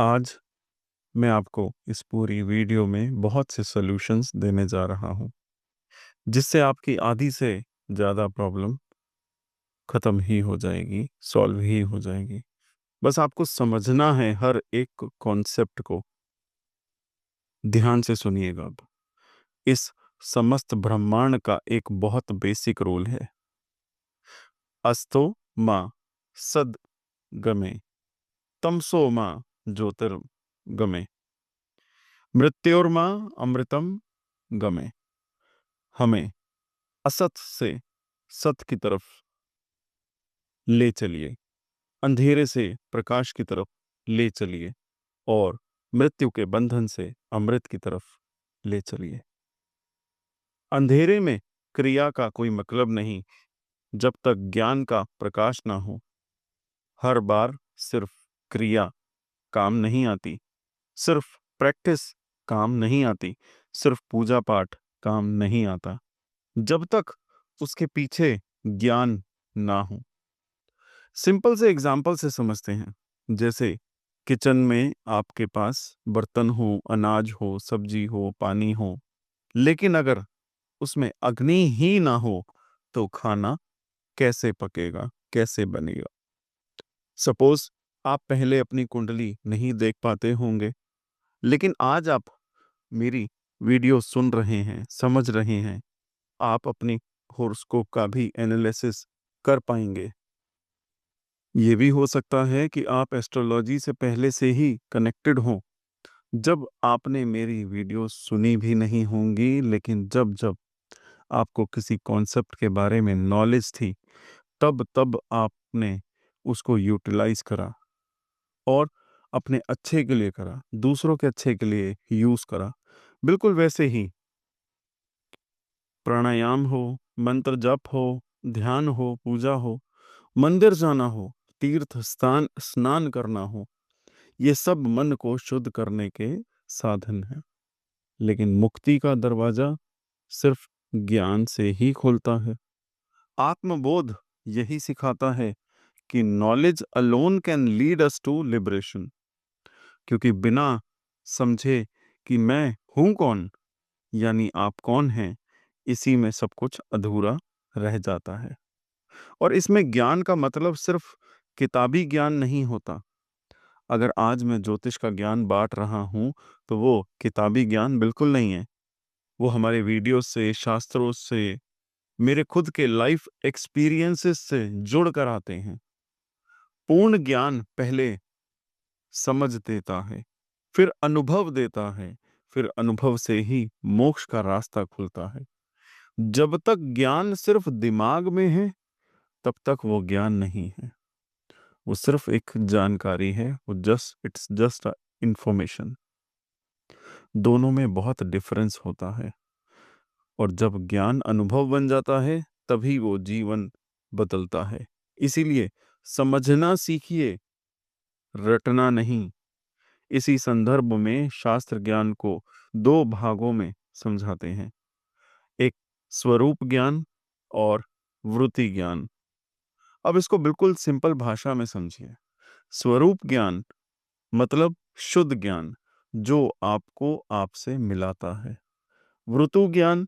आज मैं आपको इस पूरी वीडियो में बहुत से सॉल्यूशंस देने जा रहा हूँ, जिससे आपकी आधी से ज़्यादा प्रॉब्लम ख़त्म ही हो जाएगी, सॉल्व ही हो जाएगी। बस आपको समझना है हर एक कॉन्सेप्ट को। ध्यान से सुनिएगा अब। इस समस्त ब्रह्मांड का एक बहुत बेसिक रूल है। अस्तो माँ सद्गमे, तमसो माँ ज्योतिर्गमे, मृत्योर्मा अमृतम गमे। हमें असत से सत की तरफ ले चलिए, अंधेरे से प्रकाश की तरफ ले चलिए और मृत्यु के बंधन से अमृत की तरफ ले चलिए। अंधेरे में क्रिया का कोई मतलब नहीं जब तक ज्ञान का प्रकाश ना हो। हर बार सिर्फ क्रिया काम नहीं आती, सिर्फ प्रैक्टिस काम नहीं आती, सिर्फ पूजा पाठ काम नहीं आता जब तक उसके पीछे ज्ञान ना हो। सिंपल से एग्जाम्पल से समझते हैं। जैसे किचन में आपके पास बर्तन हो, अनाज हो, सब्जी हो, पानी हो, लेकिन अगर उसमें अग्नि ही ना हो तो खाना कैसे पकेगा, कैसे बनेगा? सपोज आप पहले अपनी कुंडली नहीं देख पाते होंगे, लेकिन आज आप मेरी वीडियो सुन रहे हैं, समझ रहे हैं, आप अपनी होरोस्कोप का भी एनालिसिस कर पाएंगे। ये भी हो सकता है कि आप एस्ट्रोलॉजी से पहले से ही कनेक्टेड हों, जब आपने मेरी वीडियो सुनी भी नहीं होंगी, लेकिन जब जब आपको किसी कॉन्सेप्ट के बारे में नॉलेज थी, तब तब आपने उसको यूटिलाइज करा और अपने अच्छे के लिए करा, दूसरों के अच्छे के लिए यूज करा। बिल्कुल वैसे ही प्राणायाम हो, मंत्र जप हो, ध्यान हो, पूजा हो, मंदिर जाना हो, तीर्थ स्थान स्नान करना हो, ये सब मन को शुद्ध करने के साधन हैं। लेकिन मुक्ति का दरवाजा सिर्फ ज्ञान से ही खुलता है। आत्मबोध यही सिखाता है कि knowledge alone can lead us to liberation. क्योंकि बिना समझे कि मैं हूं कौन, यानी आप कौन हैं, इसी में सब कुछ अधूरा रह जाता है। और इसमें ज्ञान का मतलब सिर्फ किताबी ज्ञान नहीं होता। अगर आज मैं ज्योतिष का ज्ञान बांट रहा हूं, तो वो किताबी ज्ञान बिल्कुल नहीं है। वो हमारे वीडियो से, शास्त्रों से, मेरे खुद के लाइफ एक्सपीरियंसेस से जुड़ कर आते हैं। पूर्ण ज्ञान पहले समझ देता है, फिर अनुभव देता है, फिर अनुभव से ही मोक्ष का रास्ता खुलता है। जब तक ज्ञान सिर्फ दिमाग में है, तब तक वो ज्ञान नहीं है। वो सिर्फ एक जानकारी है, वो इट्स जस्ट अ इंफॉर्मेशन। दोनों में बहुत डिफरेंस होता है। और जब ज्ञान अनुभव बन जाता है, तभी वो जीवन बदलता है। इसीलिए समझना सीखिए, रटना नहीं। इसी संदर्भ में शास्त्र ज्ञान को दो भागों में समझाते हैं। एक स्वरूप ज्ञान और वृत्ति ज्ञान। अब इसको बिल्कुल सिंपल भाषा में समझिए। स्वरूप ज्ञान मतलब शुद्ध ज्ञान, जो आपको आपसे मिलाता है। वृत्तु ज्ञान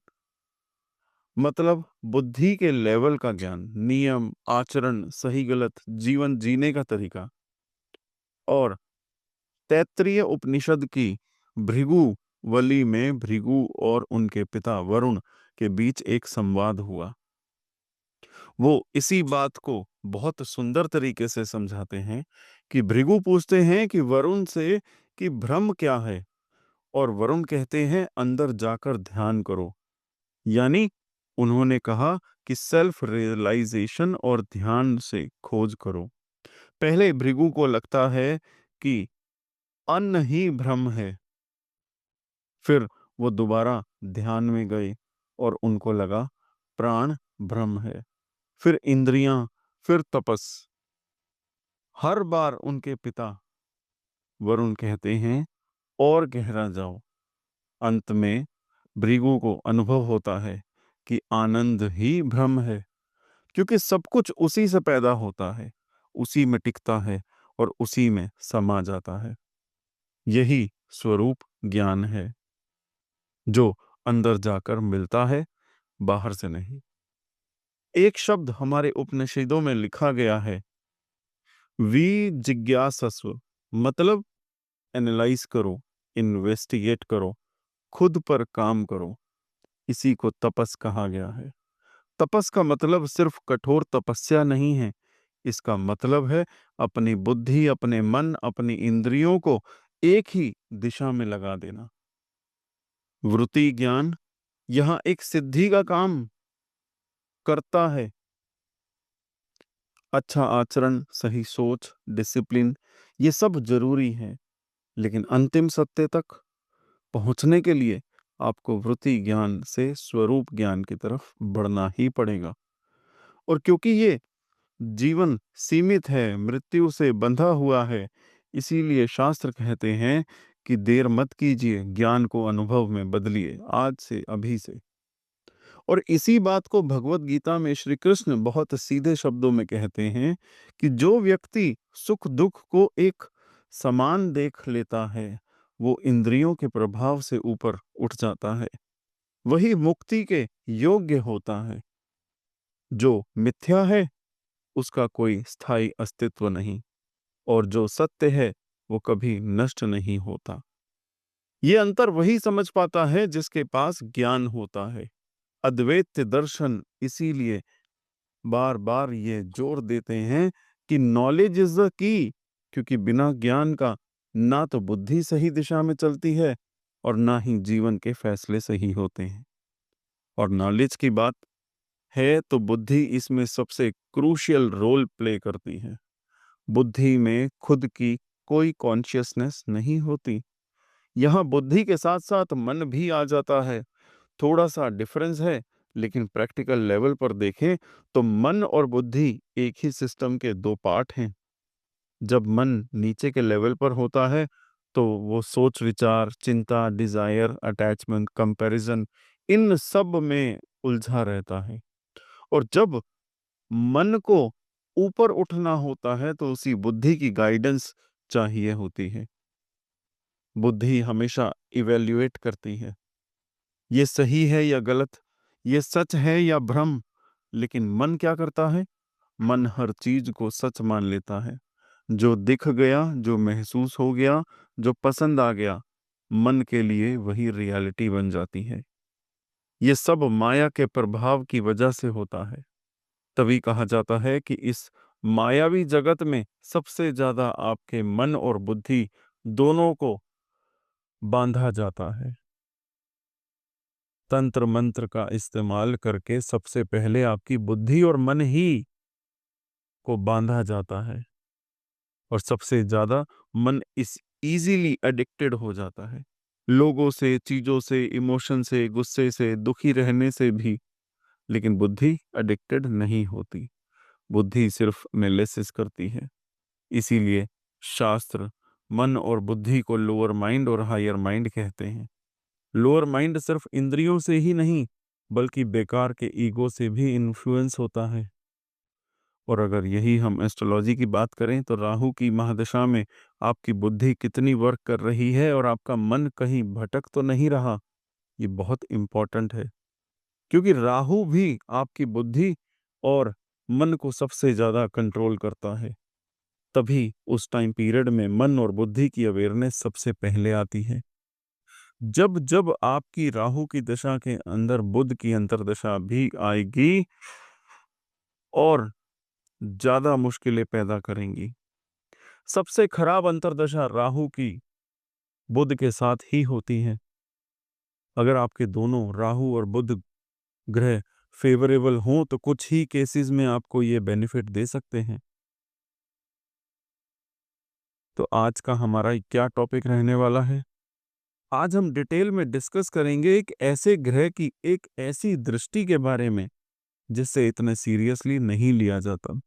मतलब बुद्धि के लेवल का ज्ञान, नियम, आचरण, सही गलत, जीवन जीने का तरीका। और तैत्तरीय उपनिषद की भृगु वली में भृगु और उनके पिता वरुण के बीच एक संवाद हुआ। वो इसी बात को बहुत सुंदर तरीके से समझाते हैं कि भृगु पूछते हैं कि वरुण से कि ब्रह्म क्या है, और वरुण कहते हैं अंदर जाकर ध्यान करो। यानी उन्होंने कहा कि सेल्फ रियलाइजेशन और ध्यान से खोज करो। पहले भृगु को लगता है कि अन्न ही ब्रह्म है, फिर वो दोबारा ध्यान में गए और उनको लगा प्राण ब्रह्म है, फिर इंद्रियां, फिर तपस। हर बार उनके पिता वरुण कहते हैं और गहरा जाओ। अंत में भृगु को अनुभव होता है कि आनंद ही ब्रह्म है, क्योंकि सब कुछ उसी से पैदा होता है, उसी में टिकता है और उसी में समा जाता है। यही स्वरूप ज्ञान है, जो अंदर जाकर मिलता है, बाहर से नहीं। एक शब्द हमारे उपनिषदों में लिखा गया है, वी जिज्ञासस्व, मतलब एनालाइज करो, इन्वेस्टिगेट करो, खुद पर काम करो। इसी को तपस कहा गया है। तपस का मतलब सिर्फ कठोर तपस्या नहीं है। इसका मतलब है अपनी बुद्धि, अपने मन, अपनी इंद्रियों को एक ही दिशा में लगा देना। वृत्ति ज्ञान यहां एक सिद्धि का काम करता है। अच्छा आचरण, सही सोच, डिसिप्लिन, ये सब जरूरी है, लेकिन अंतिम सत्य तक पहुंचने के लिए आपको वृत्ति ज्ञान से स्वरूप ज्ञान की तरफ बढ़ना ही पड़ेगा। और क्योंकि ये जीवन सीमित है, मृत्यु से बंधा हुआ है, इसीलिए शास्त्र कहते हैं कि देर मत कीजिए, ज्ञान को अनुभव में बदलिए, आज से, अभी से। और इसी बात को भगवत गीता में श्री कृष्ण बहुत सीधे शब्दों में कहते हैं कि जो व्यक्ति सुख दुख को एक समान देख लेता है, वो इंद्रियों के प्रभाव से ऊपर उठ जाता है, वही मुक्ति के योग्य होता है। जो मिथ्या है, उसका कोई स्थायी अस्तित्व नहीं, और जो सत्य है, वो कभी नष्ट नहीं होता। ये अंतर वही समझ पाता है जिसके पास ज्ञान होता है। अद्वैत दर्शन इसीलिए बार बार ये जोर देते हैं कि नॉलेज इज द की, क्योंकि बिना ज्ञान का ना तो बुद्धि सही दिशा में चलती है और ना ही जीवन के फैसले सही होते हैं। और नॉलेज की बात है तो बुद्धि इसमें सबसे क्रूशियल रोल प्ले करती है। बुद्धि में खुद की कोई कॉन्शियसनेस नहीं होती। यहाँ बुद्धि के साथ साथ मन भी आ जाता है। थोड़ा सा डिफरेंस है, लेकिन प्रैक्टिकल लेवल पर देखें तो मन और बुद्धि एक ही सिस्टम के दो पार्ट हैं। जब मन नीचे के लेवल पर होता है तो वो सोच विचार, चिंता, डिजायर, अटैचमेंट, कंपैरिजन, इन सब में उलझा रहता है। और जब मन को ऊपर उठना होता है तो उसी बुद्धि की गाइडेंस चाहिए होती है। बुद्धि हमेशा इवेल्युएट करती है, ये सही है या गलत, ये सच है या भ्रम। लेकिन मन क्या करता है? मन हर चीज को सच मान लेता है। जो दिख गया, जो महसूस हो गया, जो पसंद आ गया, मन के लिए वही रियलिटी बन जाती है। ये सब माया के प्रभाव की वजह से होता है। तभी कहा जाता है कि इस मायावी जगत में सबसे ज्यादा आपके मन और बुद्धि दोनों को बांधा जाता है। तंत्र मंत्र का इस्तेमाल करके सबसे पहले आपकी बुद्धि और मन ही को बांधा जाता है, और सबसे ज्यादा मन इस इजीली एडिक्टेड हो जाता है। लोगों से, चीजों से, इमोशन से, गुस्से से, दुखी रहने से भी। लेकिन बुद्धि एडिक्टेड नहीं होती। बुद्धि सिर्फ एनालिसिस करती है। इसीलिए शास्त्र मन और बुद्धि को लोअर माइंड और हायर माइंड कहते हैं। लोअर माइंड सिर्फ इंद्रियों से ही नहीं, बल्कि बेकार के ईगो से भी इन्फ्लुएंस होता है। और अगर यही हम एस्ट्रोलॉजी की बात करें तो राहु की महादशा में आपकी बुद्धि कितनी वर्क कर रही है और आपका मन कहीं भटक तो नहीं रहा, ये बहुत इंपॉर्टेंट है। क्योंकि राहु भी आपकी बुद्धि और मन को सबसे ज्यादा कंट्रोल करता है। तभी उस टाइम पीरियड में मन और बुद्धि की अवेयरनेस सबसे पहले आती है। जब जब आपकी राहु की दशा के अंदर बुध की अंतर्दशा भी आएगी और ज्यादा मुश्किलें पैदा करेंगी। सबसे खराब अंतर्दशा राहु की बुध के साथ ही होती है। अगर आपके दोनों राहु और बुध ग्रह फेवरेबल हों तो कुछ ही केसेस में आपको ये बेनिफिट दे सकते हैं। तो आज का हमारा क्या टॉपिक रहने वाला है? आज हम डिटेल में डिस्कस करेंगे एक ऐसे ग्रह की एक ऐसी दृष्टि के बारे में जिससे इतने सीरियसली नहीं लिया जाता।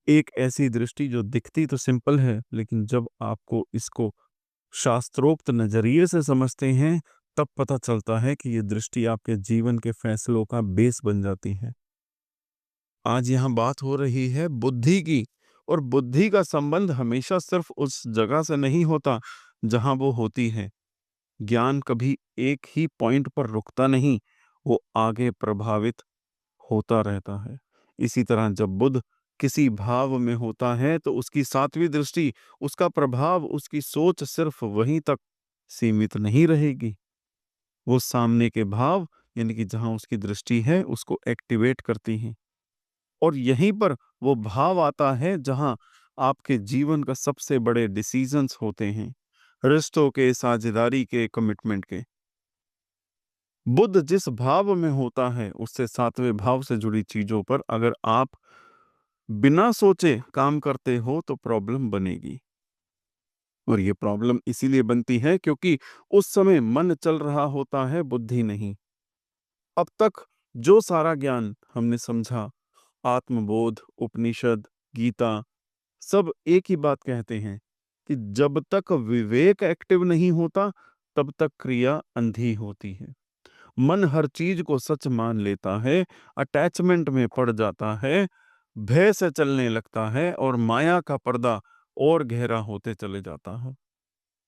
एक ऐसी दृष्टि जो दिखती तो सिंपल है, लेकिन जब आपको इसको शास्त्रोक्त नजरिए से समझते हैं तब पता चलता है कि ये दृष्टि आपके जीवन के फैसलों का बेस बन जाती है। आज यहाँ बात हो रही है बुद्धि की, और बुद्धि का संबंध हमेशा सिर्फ उस जगह से नहीं होता जहां वो होती है। ज्ञान कभी एक ही पॉइंट पर रुकता नहीं, वो आगे प्रभावित होता रहता है। इसी तरह जब बुद्ध किसी भाव में होता है तो उसकी सातवीं दृष्टि, उसका प्रभाव, उसकी सोच सिर्फ वहीं तक सीमित नहीं रहेगी। वो सामने के भाव, यानी कि जहां उसकी दृष्टि है, उसको एक्टिवेट करती हैं। और यहीं पर वो भाव आता है जहां आपके जीवन का सबसे बड़े डिसीजंस होते हैं, रिश्तों के, साझेदारी के, कमिटमेंट के। बुद्ध जिस भाव में होता है उससे सातवें भाव से जुड़ी चीजों पर अगर आप बिना सोचे काम करते हो तो प्रॉब्लम बनेगी। और ये प्रॉब्लम इसीलिए बनती है क्योंकि उस समय मन चल रहा होता है, बुद्धि नहीं। अब तक जो सारा ज्ञान हमने समझा, आत्मबोध, उपनिषद, गीता, सब एक ही बात कहते हैं कि जब तक विवेक एक्टिव नहीं होता तब तक क्रिया अंधी होती है। मन हर चीज को सच मान लेता है, अटैचमेंट में पड़ जाता है, भय से चलने लगता है और माया का पर्दा और गहरा होते चले जाता है।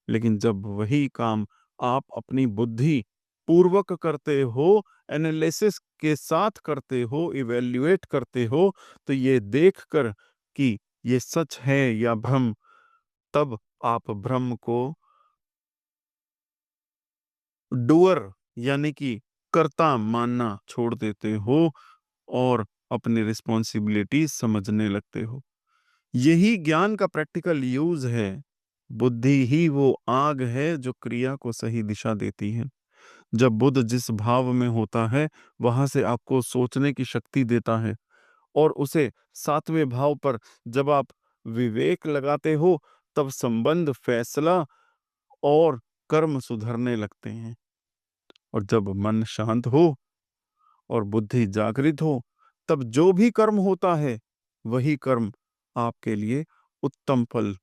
लेकिन जब वही काम आप अपनी बुद्धि पूर्वक करते हो, एनालिसिस के साथ करते हो, इवैल्यूएट करते हो, तो ये देखकर कि ये सच है या भ्रम, तब आप भ्रम को डूअर यानी कि कर्ता मानना छोड़ देते हो और अपनी रिस्पॉन्सिबिलिटी समझने लगते हो। यही ज्ञान का प्रैक्टिकल यूज है। बुद्धि ही वो आग है जो क्रिया को सही दिशा देती है। जब बुद्ध जिस भाव में होता है वहां से आपको सोचने की शक्ति देता है, और उसे सातवें भाव पर जब आप विवेक लगाते हो तब संबंध, फैसला और कर्म सुधरने लगते हैं। और जब मन शांत हो और बुद्धि जागृत हो तब जो भी कर्म होता है वही कर्म आपके लिए उत्तम फल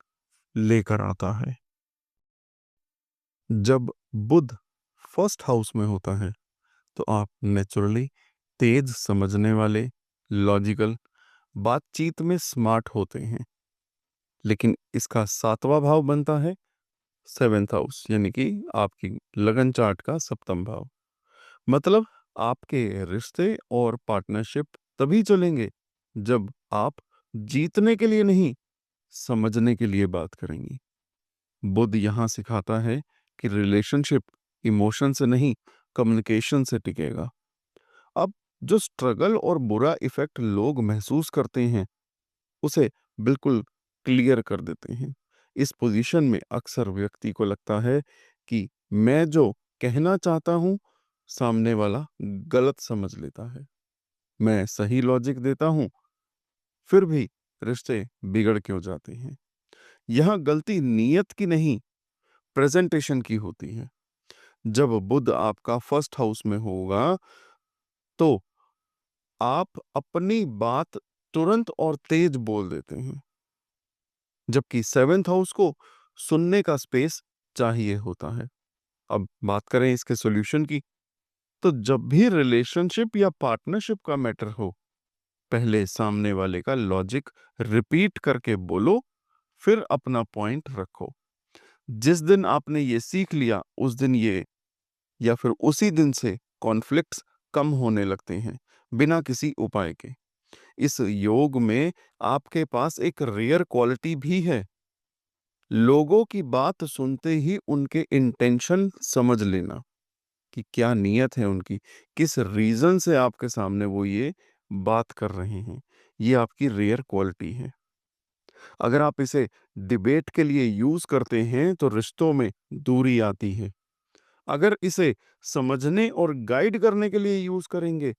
लेकर आता है। जब बुध फर्स्ट हाउस में होता है तो आप नेचुरली तेज समझने वाले, लॉजिकल, बातचीत में स्मार्ट होते हैं। लेकिन इसका सातवां भाव बनता है सेवेंथ हाउस, यानी कि आपकी लगन चार्ट का सप्तम भाव। मतलब आपके रिश्ते और पार्टनरशिप तभी चलेंगे जब आप जीतने के लिए नहीं, समझने के लिए बात करेंगी। बुद्ध यहां सिखाता है कि रिलेशनशिप इमोशन से नहीं, कम्युनिकेशन से टिकेगा। अब जो स्ट्रगल और बुरा इफेक्ट लोग महसूस करते हैं उसे बिल्कुल क्लियर कर देते हैं। इस पोजीशन में अक्सर व्यक्ति को लगता है कि मैं जो कहना चाहता हूं सामने वाला गलत समझ लेता है। मैं सही लॉजिक देता हूं फिर भी रिश्ते बिगड़ क्यों जाते हैं। यह गलती नीयत की नहीं, प्रेजेंटेशन की होती है। जब बुध आपका फर्स्ट हाउस में होगा तो आप अपनी बात तुरंत और तेज बोल देते हैं, जबकि सेवेंथ हाउस को सुनने का स्पेस चाहिए होता है। अब बात करें इसके सॉल्यूशन की, तो जब भी रिलेशनशिप या पार्टनरशिप का मैटर हो पहले सामने वाले का लॉजिक रिपीट करके बोलो, फिर अपना पॉइंट रखो। जिस दिन आपने ये सीख लिया उस दिन ये या फिर उसी दिन से कॉन्फ्लिक्ट्स कम होने लगते हैं बिना किसी उपाय के। इस योग में आपके पास एक रेयर क्वालिटी भी है, लोगों की बात सुनते ही उनके इंटेंशन समझ लेना कि क्या नीयत है उनकी, किस रीजन से आपके सामने वो ये बात कर रहे हैं। ये आपकी रेयर क्वालिटी है। अगर आप इसे डिबेट के लिए यूज करते हैं तो रिश्तों में दूरी आती है। अगर इसे समझने और गाइड करने के लिए यूज करेंगे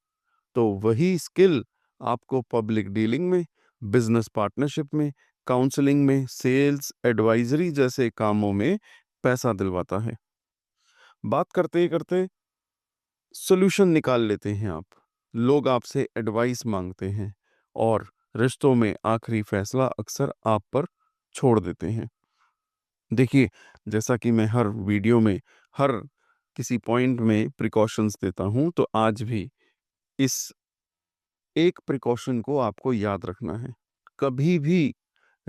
तो वही स्किल आपको पब्लिक डीलिंग में, बिजनेस पार्टनरशिप में, काउंसलिंग में, सेल्स, एडवाइजरी जैसे कामों में पैसा दिलवाता है। बात करते ही करते सॉल्यूशन निकाल लेते हैं आप। लोग आपसे एडवाइस मांगते हैं और रिश्तों में आखिरी फैसला अक्सर आप पर छोड़ देते हैं। देखिए, जैसा कि मैं हर वीडियो में, हर किसी पॉइंट में प्रिकॉशंस देता हूं, तो आज भी इस एक प्रिकॉशन को आपको याद रखना है। कभी भी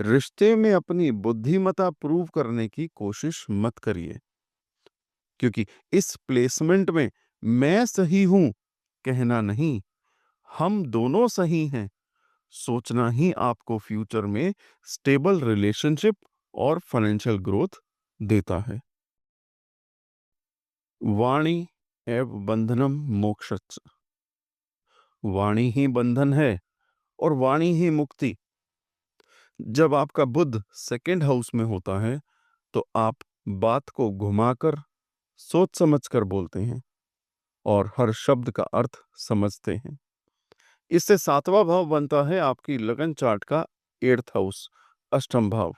रिश्ते में अपनी बुद्धिमत्ता प्रूव करने की कोशिश मत करिए, क्योंकि इस प्लेसमेंट में मैं सही हूं कहना नहीं, हम दोनों सही हैं सोचना ही आपको फ्यूचर में स्टेबल रिलेशनशिप और फाइनेंशियल ग्रोथ देता है। वाणी एव बंधनम मोक्षच। वाणी ही बंधन है और वाणी ही मुक्ति। जब आपका बुध सेकंड हाउस में होता है तो आप बात को घुमाकर सोच समझकर बोलते हैं और हर शब्द का अर्थ समझते हैं। इससे सातवां भाव बनता है आपकी लगन चार्ट का एट्थ हाउस, अष्टम भाव।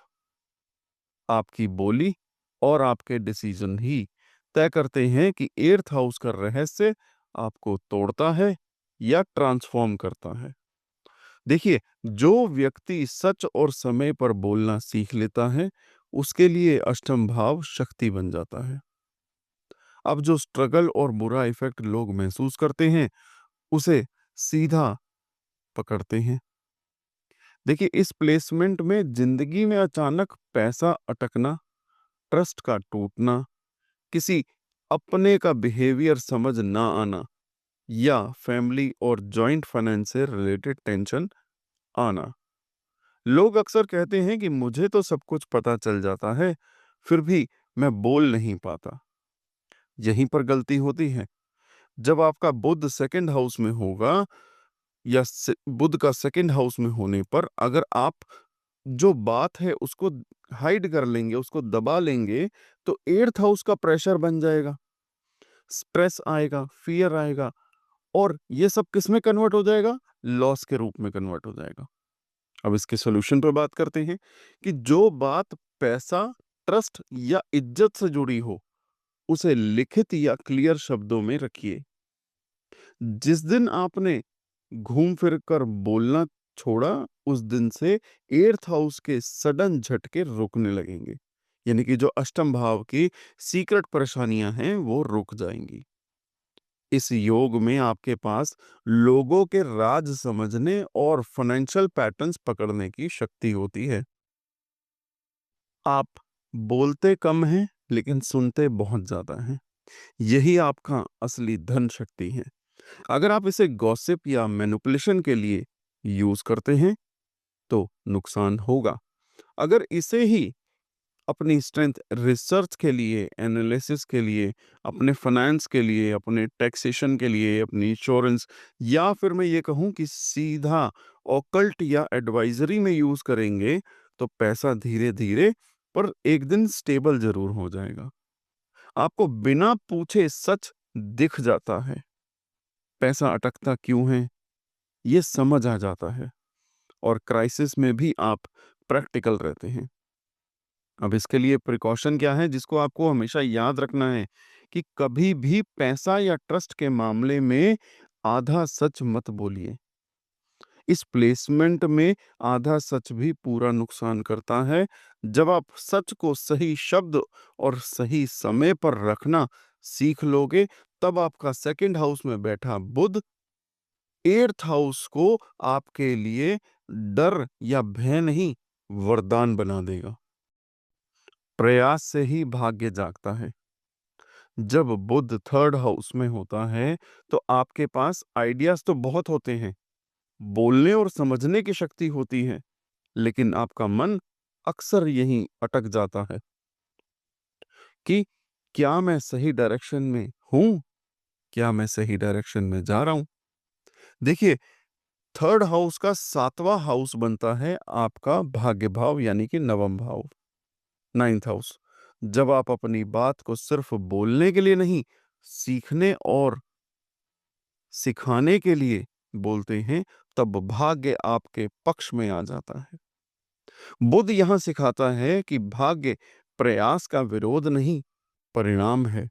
आपकी बोली और आपके डिसीजन ही तय करते हैं कि एट्थ हाउस का रहस्य आपको तोड़ता है या ट्रांसफॉर्म करता है। देखिए, जो व्यक्ति सच और समय पर बोलना सीख लेता है उसके लिए अष्टम भाव शक्ति बन जाता है। अब जो स्ट्रगल और बुरा इफेक्ट लोग महसूस करते हैं उसे सीधा पकड़ते हैं। देखिए, इस प्लेसमेंट में जिंदगी में अचानक पैसा अटकना, ट्रस्ट का टूटना, किसी अपने का बिहेवियर समझ ना आना या फैमिली और जॉइंट फाइनेंस से रिलेटेड टेंशन आना। लोग अक्सर कहते हैं कि मुझे तो सब कुछ पता चल जाता है, फिर भी मैं बोल नहीं पाता। यहीं पर गलती होती है। जब आपका बुध सेकंड हाउस में होगा या बुध का सेकंड हाउस में होने पर अगर आप जो बात है उसको हाइड कर लेंगे, उसको दबा लेंगे, तो एट्थ हाउस का प्रेशर बन जाएगा, स्ट्रेस आएगा, फियर आएगा और ये सब किस में कन्वर्ट हो जाएगा? लॉस के रूप में कन्वर्ट हो जाएगा। अब इसके सॉल्यूशन पर बात करते हैं कि जो बात पैसा, ट्रस्ट या इज्जत से जुड़ी हो, उसे लिखित या क्लियर शब्दों में रखिए। जिस दिन आपने घूम फिर कर बोलना छोड़ा, उस दिन से एट्थ हाउस के सडन झटके रुकने लगेंगे। यानी कि जो अष्टम भाव की सीक्रेट परेशानियां हैं वो रुक जाएंगी। इस योग में आपके पास लोगों के राज समझने और फाइनेंशियल पैटर्न्स पकड़ने की शक्ति होती है। आप बोलते कम हैं लेकिन सुनते बहुत ज्यादा हैं। यही आपका असली धन शक्ति है। अगर आप इसे गॉसिप या मैनिपुलेशन के लिए यूज करते हैं तो नुकसान होगा। अगर इसे ही अपनी स्ट्रेंथ रिसर्च के लिए, एनालिसिस के लिए, अपने फाइनेंस के लिए, अपने टैक्सेशन के लिए, अपनी इंश्योरेंस या फिर मैं ये कहूँ कि सीधा ऑकल्ट या एडवाइजरी में यूज करेंगे तो पैसा धीरे धीरे पर एक दिन स्टेबल जरूर हो जाएगा। आपको बिना पूछे सच दिख जाता है। पैसा अटकता क्यों है ये समझ आ जाता है और क्राइसिस में भी आप प्रैक्टिकल रहते हैं। अब इसके लिए प्रिकॉशन क्या है जिसको आपको हमेशा याद रखना है कि कभी भी पैसा या ट्रस्ट के मामले में आधा सच मत बोलिए। इस प्लेसमेंट में आधा सच भी पूरा नुकसान करता है। जब आप सच को सही शब्द और सही समय पर रखना सीख लोगे, तब आपका सेकंड हाउस में बैठा बुध एट्थ हाउस को आपके लिए डर या भय नहीं, वरदान बना देगा। प्रयास से ही भाग्य जागता है। जब बुध थर्ड हाउस में होता है तो आपके पास आइडियाज तो बहुत होते हैं, बोलने और समझने की शक्ति होती है, लेकिन आपका मन अक्सर यहीं अटक जाता है कि क्या मैं सही डायरेक्शन में हूं, क्या मैं सही डायरेक्शन में जा रहा हूं। देखिए, थर्ड हाउस का सातवां हाउस बनता है आपका भाग्य भाव यानी कि नवम भाव, नाइन्थ हाउस। जब आप अपनी बात को सिर्फ बोलने के लिए नहीं, सीखने और सिखाने के लिए बोलते हैं, तब भाग्य आपके पक्ष में आ जाता है। बुद्ध यहां सिखाता है कि भाग्य प्रयास का विरोध नहीं, परिणाम है।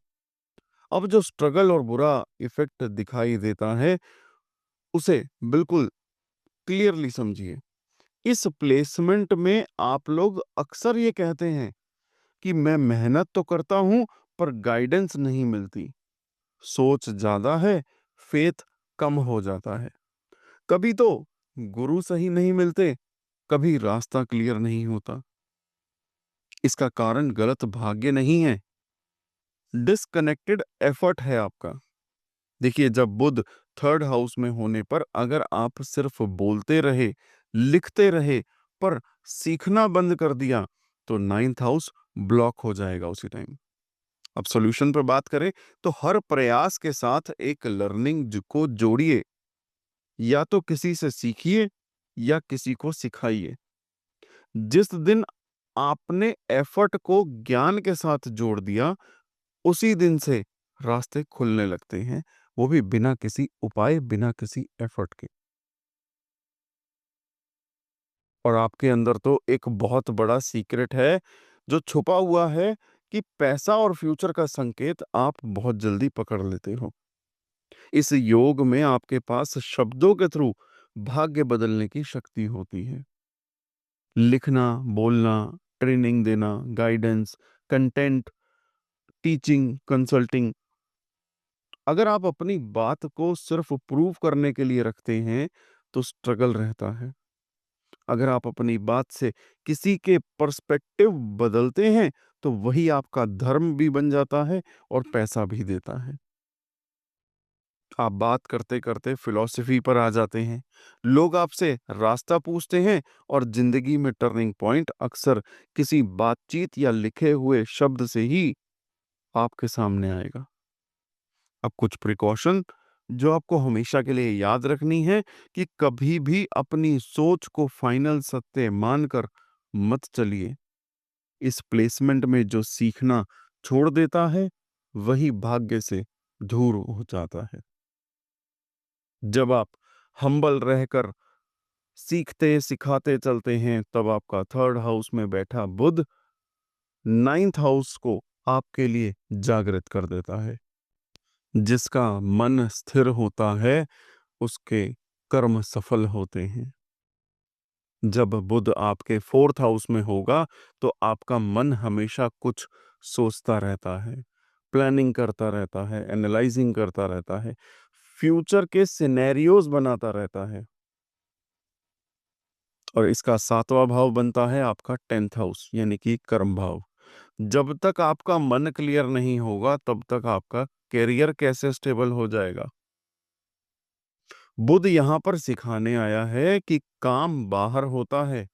अब जो स्ट्रगल और बुरा इफेक्ट दिखाई देता है उसे बिल्कुल क्लियरली समझिए। इस प्लेसमेंट में आप लोग अक्सर ये कहते हैं कि मैं मेहनत तो करता हूं पर गाइडेंस नहीं मिलती। सोच ज्यादा है, फेथ कम हो जाता है। कभी तो गुरु सही नहीं मिलते, कभी रास्ता क्लियर नहीं होता। इसका कारण गलत भाग्य नहीं है, डिस्कनेक्टेड एफर्ट है आपका। देखिए, जब बुध थर्ड हाउस में होने पर अगर आप सिर्फ बोलते रहे, लिखते रहे, पर सीखना बंद कर दिया, तो नाइन्थ हाउस ब्लॉक हो जाएगा उसी टाइम। अब सॉल्यूशन पर बात करें तो हर प्रयास के साथ एक लर्निंग को जोड़िए। या तो किसी से सीखिए या किसी को सिखाइए। जिस दिन आपने एफर्ट को ज्ञान के साथ जोड़ दिया, उसी दिन से रास्ते खुलने लगते हैं, वो भी बिना किसी उपाय, बिना किसी एफर्ट के। और आपके अंदर तो एक बहुत बड़ा सीक्रेट है जो छुपा हुआ है, कि पैसा और फ्यूचर का संकेत आप बहुत जल्दी पकड़ लेते हो। इस योग में आपके पास शब्दों के थ्रू भाग्य बदलने की शक्ति होती है। लिखना, बोलना, ट्रेनिंग देना, गाइडेंस, कंटेंट, टीचिंग, कंसल्टिंग। अगर आप अपनी बात को सिर्फ प्रूव करने के लिए रखते हैं, तो स्ट्रगल रहता है। अगर आप अपनी बात से किसी के पर्सपेक्टिव बदलते हैं, तो वही आपका धर्म भी बन जाता है और पैसा भी देता है। आप बात करते-करते फिलॉसफी पर आ जाते हैं। लोग आपसे रास्ता पूछते हैं और जिंदगी में टर्निंग पॉइंट अक्सर किसी बातचीत या लिखे हुए शब्द से ही आपके सामने आएगा। अब कुछ प्रिकॉशन जो आपको हमेशा के लिए याद रखनी है, कि कभी भी अपनी सोच को फाइनल सत्य मानकर मत चलिए। इस प्लेसमेंट में जो सीखना छोड़ देता है, वही भाग्य से दूर हो जाता है। जब आप हम्बल रहकर सीखते सिखाते चलते हैं, तब आपका थर्ड हाउस में बैठा बुध नाइन्थ हाउस को आपके लिए जागृत कर देता है। जिसका मन स्थिर होता है, उसके कर्म सफल होते हैं। जब बुध आपके फोर्थ हाउस में होगा, तो आपका मन हमेशा कुछ सोचता रहता है, प्लानिंग करता रहता है, एनालाइजिंग करता रहता है, फ्यूचर के सिनेरियोज बनाता रहता है। और इसका सातवां भाव बनता है आपका टेंथ हाउस, यानी कि कर्म भाव। जब तक आपका मन क्लियर नहीं होगा, तब तक आपका करियर कैसे स्टेबल हो जाएगा। बुध यहां पर सिखाने आया है कि काम बाहर होता है,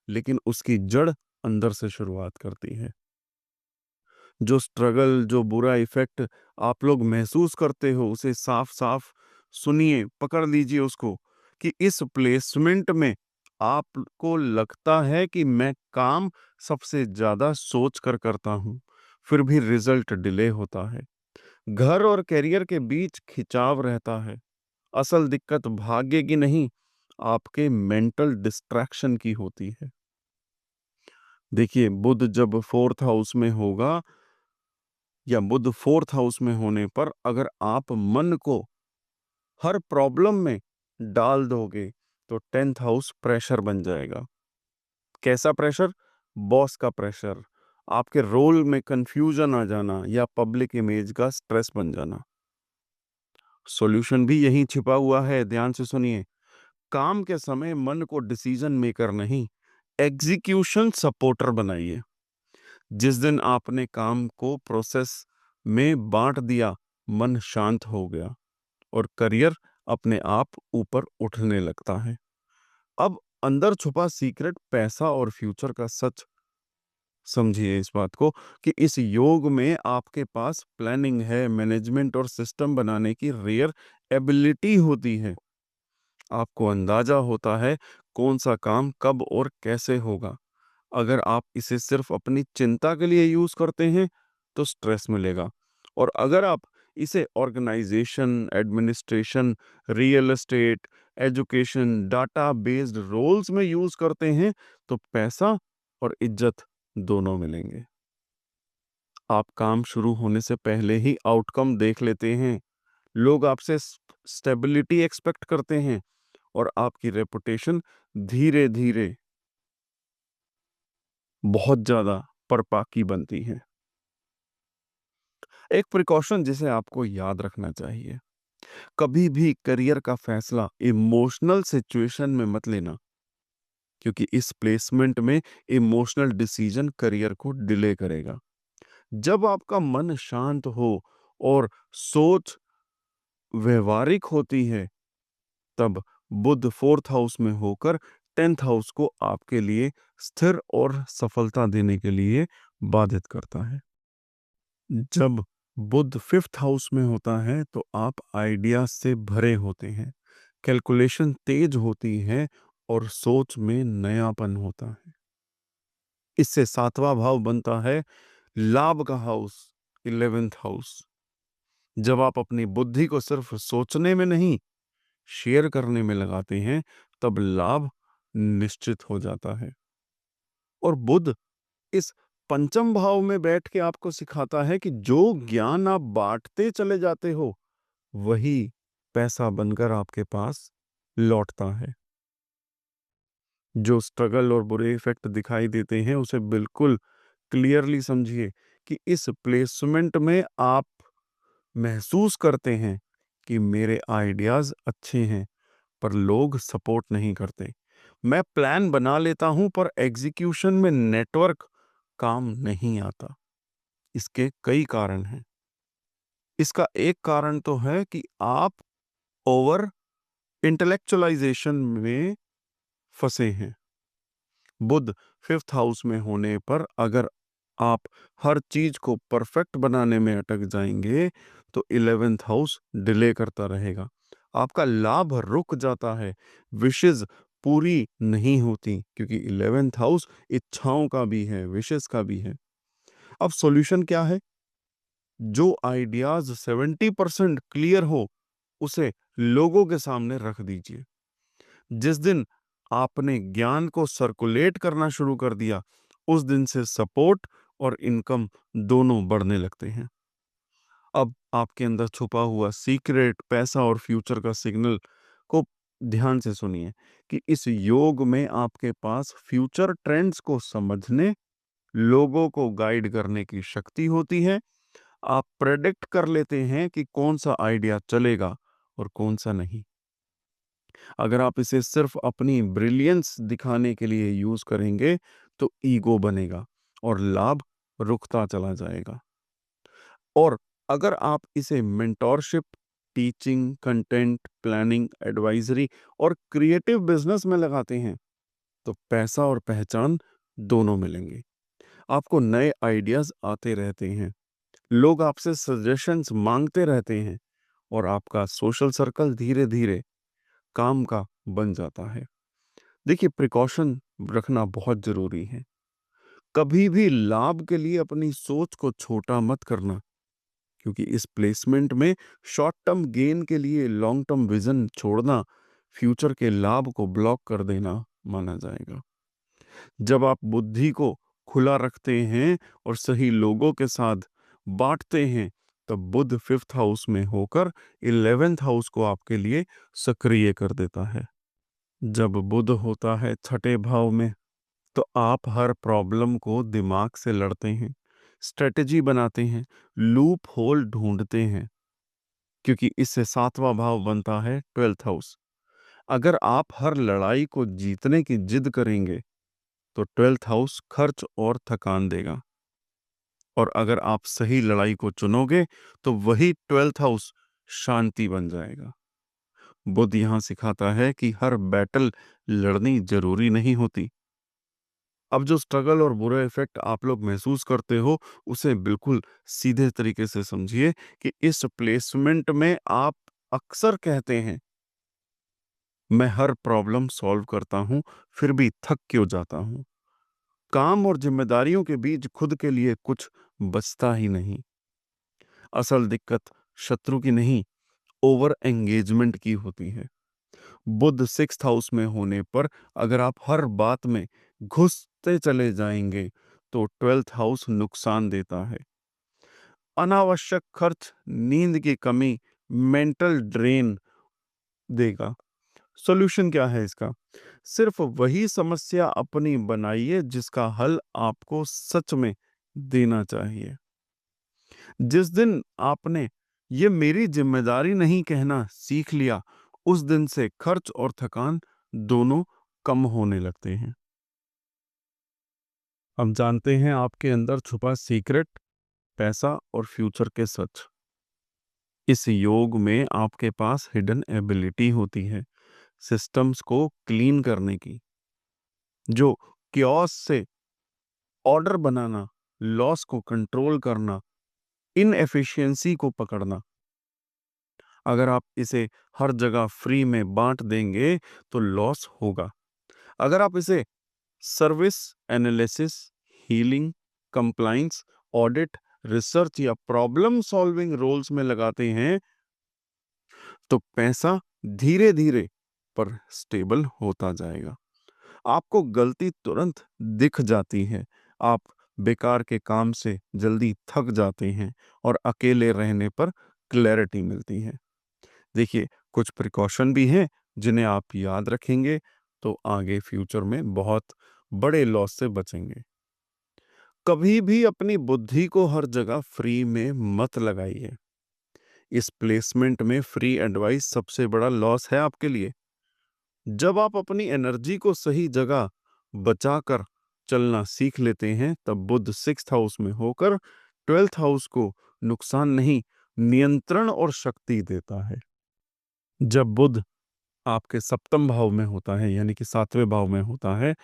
लेकिन उसकी जड़ अंदर से शुरुआत करती है। जो स्ट्रगल, जो बुरा इफेक्ट आप लोग महसूस करते हो, उसे साफ-साफ सुनिए, पकड़ लीजिए उसको, कि इस प्लेसमेंट में आपको लगता है कि मैं काम सबसे ज़्यादा सोच कर करता हूँ, फिर भी रिजल्ट डिले होता है। घर और करियर के बीच खिंचाव रहता है। असल दिक्कत भाग्य की नहीं, आपके मेंटल डिस्ट्रैक्शन की होती है। देखिए, बुध जब फोर्थ हाउस में होगा, या बुध फोर्थ हाउस में होने पर अगर आप मन को हर प्रॉब्लम में डाल दोगे, तो टेंथ हाउस प्रेशर बन जाएगा। कैसा प्रेशर? बॉस का प्रेशर, आपके रोल में कंफ्यूजन आ जाना, या पब्लिक इमेज का स्ट्रेस बन जाना। सॉल्यूशन भी यहीं छिपा हुआ है, ध्यान से सुनिए। काम के समय मन को डिसीजन मेकर नहीं, एग्जीक्यूशन सपोर्टर बनाइए। जिस दिन आपने काम को प्रोसेस में बांट दिया, मन शांत हो गया और करियर अपने आप ऊपर उठने लगता है। अब अंदर छुपा सीक्रेट, पैसा और फ्यूचर का सच समझिए इस बात को, कि इस योग में आपके पास प्लानिंग है, मैनेजमेंट और सिस्टम बनाने की रेयर एबिलिटी होती है। आपको अंदाजा होता है कौन सा काम कब और कैसे होगा। अगर आप इसे सिर्फ अपनी चिंता के लिए यूज करते हैं, तो स्ट्रेस मिलेगा। और अगर आप इसे organisation, administration, real estate, education, data based roles में यूज करते हैं, तो पैसा और इज्जत दोनों मिलेंगे। आप काम शुरू होने से पहले ही आउटकम देख लेते हैं। लोग आपसे स्टेबिलिटी एक्सपेक्ट करते हैं, और आपकी रेपुटेशन धीरे धीरे बहुत ज्यादा परपाकी बनती है। एक प्रिकॉशन जिसे आपको याद रखना चाहिए, कभी भी करियर का फैसला इमोशनल सिचुएशन में मत लेना। क्योंकि इस प्लेसमेंट में इमोशनल डिसीजन करियर को डिले करेगा। जब आपका मन शांत हो और सोच व्यवहारिक होती है, तब बुध 4th हाउस में होकर 10th हाउस को आपके लिए स्थिर और सफलता देने के लिए बाधित करता है। जब बुध 5th हाउस में होता है तो आप आइडिया से भरे होते हैं, कैलकुलेशन तेज होती है और सोच में नयापन होता है। इससे 7वां भाव बनता है लाभ का हाउस, 11th हाउस। जब आप अपनी बुद्धि को सिर्फ सोचने में नहीं, शेयर करने में लगाते हैं, तब लाभ निश्चित हो जाता है। और बुध इस पंचम भाव में बैठ के आपको सिखाता है कि जो ज्ञान आप बांटते चले जाते हो, वही पैसा बनकर आपके पास लौटता है। जो स्ट्रगल और बुरे इफेक्ट दिखाई देते हैं, उसे बिल्कुल क्लियरली समझिए कि इस प्लेसमेंट में आप महसूस करते हैं कि मेरे आइडियाज अच्छे हैं, पर लोग सपोर्ट नहीं करते। मैं प्लान बना लेता हूं, पर एग्जीक्यूशन में नेटवर्क काम नहीं आता। इसके कई कारण हैं। इसका एक कारण तो है कि आप ओवर इंटेलेक्चुअलाइजेशन में फंसे हैं। बुध 5th हाउस में होने पर अगर आप हर चीज को परफेक्ट बनाने में अटक जाएंगे, तो 11th हाउस डिले करता रहेगा। आपका लाभ रुक जाता है, विशेष पूरी नहीं होती, क्योंकि 11th हाउस इच्छाओं का भी है, विशेष का भी है। अब सॉल्यूशन क्या है? जो आइडियाज 70% क्लियर हो, उसे लोगों के सामने रख दीजिए। जिस दिन आपने ज्ञान को सर्कुलेट करना शुरू कर दिया, उस दिन से सपोर्ट और इनकम दोनों बढ़ने लगते हैं। अब आपके अंदर छुपा हुआ सीक्रेट, पैसा और फ्यूचर का सिग्नल को ध्यान से सुनिए कि इस योग में आपके पास फ्यूचर ट्रेंड्स को समझने, लोगों को गाइड करने की शक्ति होती है। आप प्रेडिक्ट कर लेते हैं कि कौन सा आइडिया चलेगा और कौन सा नहीं। अगर आप इसे सिर्फ अपनी ब्रिलियंस दिखाने के लिए यूज करेंगे, तो ईगो बनेगा और लाभ रुकता चला जाएगा। और अगर आप इसे mentorship, teaching, content, planning, advisory और क्रिएटिव बिजनेस में लगाते हैं, तो पैसा और पहचान दोनों मिलेंगे। आपको नए आइडियाज आते रहते हैं, लोग आपसे सजेशंस मांगते रहते हैं और आपका सोशल सर्कल धीरे धीरे काम का बन जाता है। देखिए, प्रिकॉशन रखना बहुत जरूरी है। कभी भी लाभ के लिए अपनी सोच को छोटा मत करना, क्योंकि इस प्लेसमेंट में शॉर्ट टर्म गेन के लिए लॉन्ग टर्म विजन छोड़ना फ्यूचर के लाभ को ब्लॉक कर देना माना जाएगा। जब आप बुद्धि को खुला रखते हैं और सही लोगों के साथ बांटते हैं, तब बुध 5th हाउस में होकर 11th हाउस को आपके लिए सक्रिय कर देता है। जब बुध होता है 6ठे भाव में, तो आप हर प्रॉब्लम को दिमाग से लड़ते हैं, स्ट्रेटेजी बनाते हैं, लूप होल ढूंढते हैं, क्योंकि इससे 7वां भाव बनता है 12th हाउस। अगर आप हर लड़ाई को जीतने की जिद करेंगे, तो 12th हाउस खर्च और थकान देगा। और अगर आप सही लड़ाई को चुनोगे, तो वही 12th हाउस शांति बन जाएगा। बुध यहां सिखाता है कि हर बैटल लड़नी जरूरी नहीं होती। अब जो स्ट्रगल और बुरा इफेक्ट आप लोग महसूस करते हो, उसे बिल्कुल सीधे तरीके से समझिए कि इस प्लेसमेंट में आप अक्सर कहते हैं, मैं हर प्रॉब्लम सॉल्व करता हूं, फिर भी थक क्यों जाता हूं। काम और जिम्मेदारियों के बीच खुद के लिए कुछ बचता ही नहीं। असल दिक्कत शत्रु की नहीं, ओवर एंगेजमेंट की होती है। बुध 6th हाउस में होने पर अगर आप हर बात में घुसते चले जाएंगे, तो 12th हाउस नुकसान देता है। अनावश्यक खर्च, नींद की कमी, मेंटल ड्रेन देगा। सॉल्यूशन क्या है इसका? सिर्फ वही समस्या अपनी बनाइए जिसका हल आपको सच में देना चाहिए। जिस दिन आपने ये मेरी जिम्मेदारी नहीं कहना सीख लिया, उस दिन से खर्च और थकान दोनों कम होने लगते हैं। हम जानते हैं आपके अंदर छुपा सीक्रेट, पैसा और फ्यूचर के सच। इस योग में आपके पास हिडन एबिलिटी होती है सिस्टम्स को क्लीन करने की, जो क्योस से ऑर्डर बनाना, लॉस को कंट्रोल करना, इनएफिशिएंसी को पकड़ना। अगर आप इसे हर जगह फ्री में बांट देंगे तो लॉस होगा। अगर आप इसे service, analysis, healing, compliance, audit, research या प्रॉब्लम सॉल्विंग रोल्स में लगाते हैं तो पैसा धीरे धीरे पर स्टेबल होता जाएगा। आपको गलती तुरंत दिख जाती है, आप बेकार के काम से जल्दी थक जाते हैं और अकेले रहने पर क्लैरिटी मिलती है। देखिए, कुछ प्रिकॉशन भी हैं जिन्हें आप याद रखेंगे तो आगे फ्यूचर में बहुत बड़े लॉस से बचेंगे। कभी भी अपनी बुद्धि को हर जगह फ्री में मत लगाइए। इस प्लेसमेंट में फ्री एडवाइस सबसे बड़ा लॉस है आपके लिए। जब आप अपनी एनर्जी को सही जगह बचाकर चलना सीख लेते हैं तब बुध सिक्स्थ हाउस में होकर ट्वेल्थ हाउस को नुकसान नहीं, नियंत्रण और शक्ति देता है। जब बुध आपके सप्तम भाव में होता है यानी कि सातवें भाव में होता है